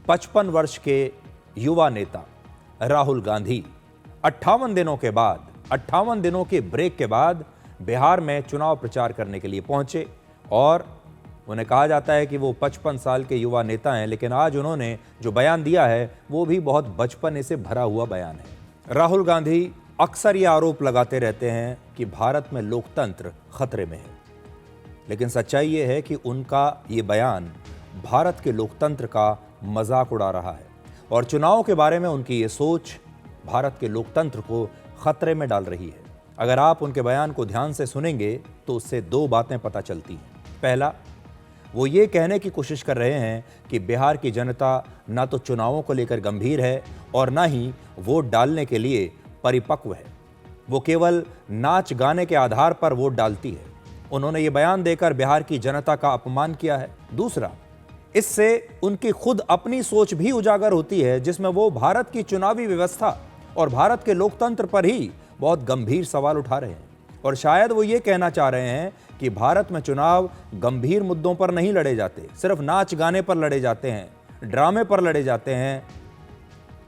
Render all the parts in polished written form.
55 वर्ष के युवा नेता राहुल गांधी 58 दिनों के बाद, 58 दिनों के ब्रेक के बाद बिहार में चुनाव प्रचार करने के लिए पहुंचे। और उन्हें कहा जाता है कि वो 55 साल के युवा नेता हैं, लेकिन आज उन्होंने जो बयान दिया है वो भी बहुत बचपने से भरा हुआ बयान है। राहुल गांधी अक्सर ये आरोप लगाते रहते हैं कि भारत में लोकतंत्र खतरे में है, लेकिन सच्चाई ये है कि उनका ये बयान भारत के लोकतंत्र का मजाक उड़ा रहा है और चुनाव के बारे में उनकी ये सोच भारत के लोकतंत्र को खतरे में डाल रही है। अगर आप उनके बयान को ध्यान से सुनेंगे तो उससे दो बातें पता चलती हैं। पहला, वो ये कहने की कोशिश कर रहे हैं कि बिहार की जनता ना तो चुनावों को लेकर गंभीर है और ना ही वोट डालने के लिए परिपक्व है, वो केवल नाच गाने के आधार पर वोट डालती है। उन्होंने ये बयान देकर बिहार की जनता का अपमान किया है। दूसरा, इससे उनकी खुद अपनी सोच भी उजागर होती है, जिसमें वो भारत की चुनावी व्यवस्था और भारत के लोकतंत्र पर ही बहुत गंभीर सवाल उठा रहे हैं। और शायद वो ये कहना चाह रहे हैं कि भारत में चुनाव गंभीर मुद्दों पर नहीं लड़े जाते, सिर्फ नाच गाने पर लड़े जाते हैं, ड्रामे पर लड़े जाते हैं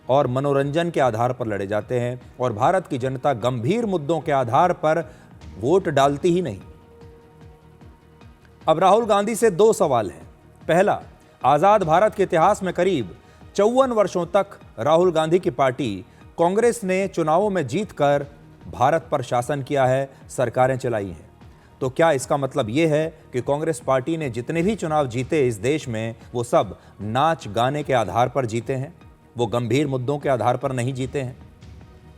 और मनोरंजन के आधार पर लड़े जाते हैं, और भारत की जनता गंभीर मुद्दों के आधार पर वोट डालती ही नहीं। अब राहुल गांधी से दो सवाल हैं। पहला, आजाद भारत के इतिहास में करीब 54 वर्षों तक राहुल गांधी की पार्टी कांग्रेस ने चुनावों में जीतकर भारत पर शासन किया है, सरकारें चलाई हैं। तो क्या इसका मतलब यह है कि कांग्रेस पार्टी ने जितने भी चुनाव जीते इस देश में वो सब नाच गाने के आधार पर जीते हैं, वो गंभीर मुद्दों के आधार पर नहीं जीते हैं?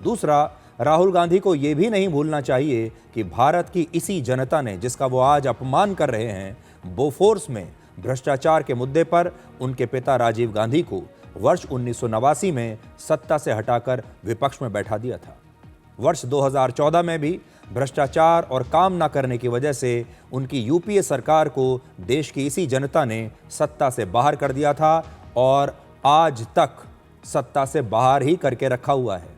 दूसरा, राहुल गांधी को यह भी नहीं भूलना चाहिए कि भारत की इसी जनता ने, जिसका वो आज अपमान कर रहे हैं, बोफोर्स में भ्रष्टाचार के मुद्दे पर उनके पिता राजीव गांधी को वर्ष 1989 में सत्ता से हटाकर विपक्ष में बैठा दिया था। वर्ष 2014 में भी भ्रष्टाचार और काम न करने की वजह से उनकी यूपीए सरकार को देश की इसी जनता ने सत्ता से बाहर कर दिया था और आज तक सत्ता से बाहर ही करके रखा हुआ है।